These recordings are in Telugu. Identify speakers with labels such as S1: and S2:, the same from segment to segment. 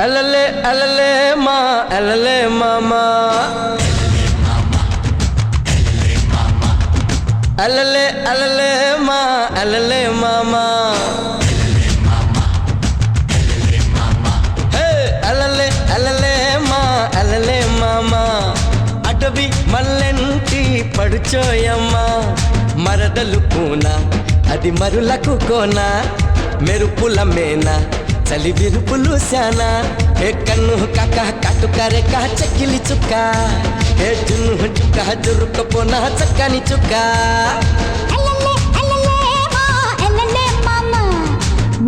S1: అలలే అలలే మా అలలే మామా అలలే అలలే మా అలలే మామా హే అలలే అలలే మా అలలే మామా అటవి మల్లెంటి పడుచోయమ్మ మరదలు పూన అది మరులకు కోన మెరుపుల మేన చలి విరుపులు శానా ఏ కన్ను కాక కాటుకారే కా చక్కిలి చుక్క ఏ జున్ను చుక్క జురుకపోనా చక్కని చుక్క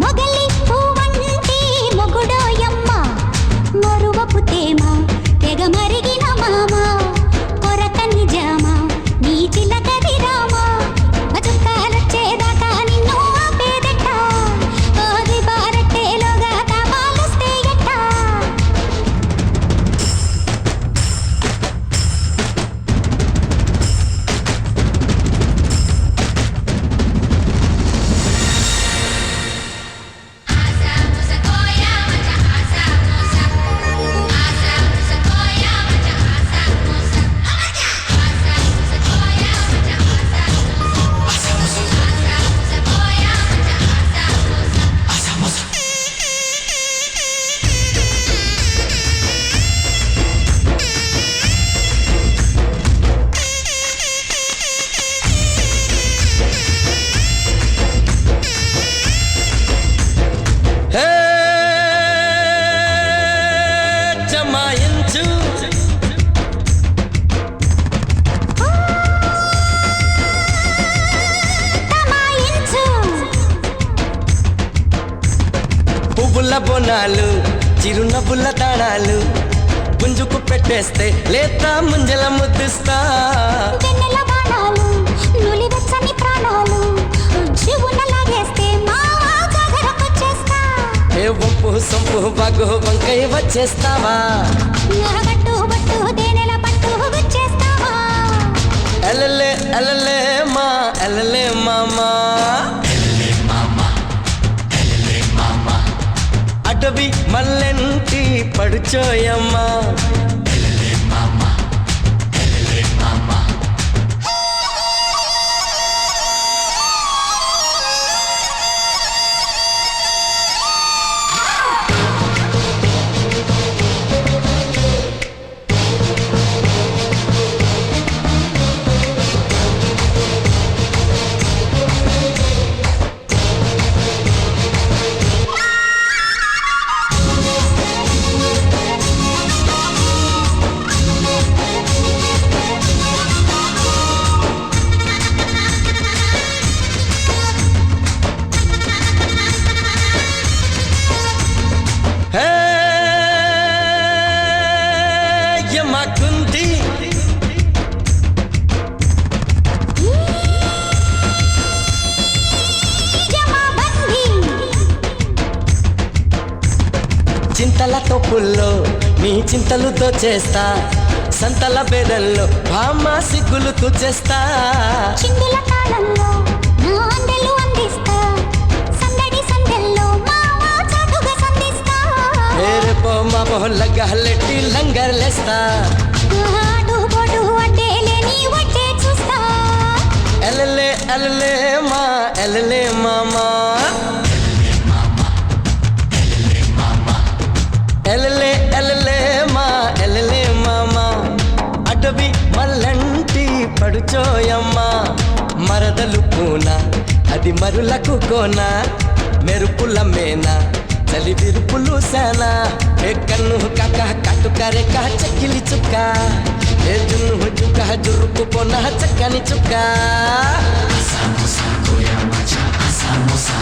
S2: మొగలి పువ్వంటి మొగుడోయమ్మ మరువపు తేమ తెగ మరిగిన మామ కొరత నిజామ నీ చిలకది రామ చుక్కాలొచ్చేదాకా నిన్ను ఆపేదెట్ట ఆది బారట్టేలోగా కాపాలొస్తే ఎట్ట
S1: హే జమాయించు
S2: తమాయించు
S1: పువ్వుల బొనాలు చిరునవ్వుల తాళాలు పుంజుకు పెట్టేస్తే లేత ముంజల ముద్దిస్తా
S2: వెన్నెల బాణాలు నులివెచ్చని ప్రాణాలు జీవున లాగేస్తే మా జాగరకొచ్చేస్తా
S1: ఏ వంపు సొంపు బాగు వంకై వచ్చేస్తావా
S2: బట్టు బట్టు తేనెల పట్టు వచ్చేస్తావా
S1: అలలే అలలే మా అలలే మామా అటవి మల్లెంటి పడుచోయమ్మ హే యమకుంది
S2: జమాబందీ
S1: చింతల తోపుల్లో నీ చింతలు దోచేస్తా సంతల బేరల్లో బామ్మ సిగ్గులు తూచేస్తా
S2: చిందుల తాళంలో నా అందెలు అందిస్తా సందడి సందెల్లో మావా చాటుగా సంధిస్తా
S1: రేపో మా మొహల్లగా లెట్టి లంగర్లేస్తా
S2: ఆడు బొడు అడ్డేలే నీ వడ్డే చూస్తా
S1: అలలే అలలే మా అలలే మామా అలలే అలలే మా అలలే మామా అటవి మల్లంటి పడుచోయమ్మ మరదలు పూన అది మరులకు కోన మెరుపుల మేన చలి విరుపులు శానా ఏ కన్ను కాక కాటుకారే కా చక్కిలి చుక్క ఏ జున్ను చుక్క జురుకుపోనా చక్కని చుక్క
S3: Asamos a Goya Macha, asamos a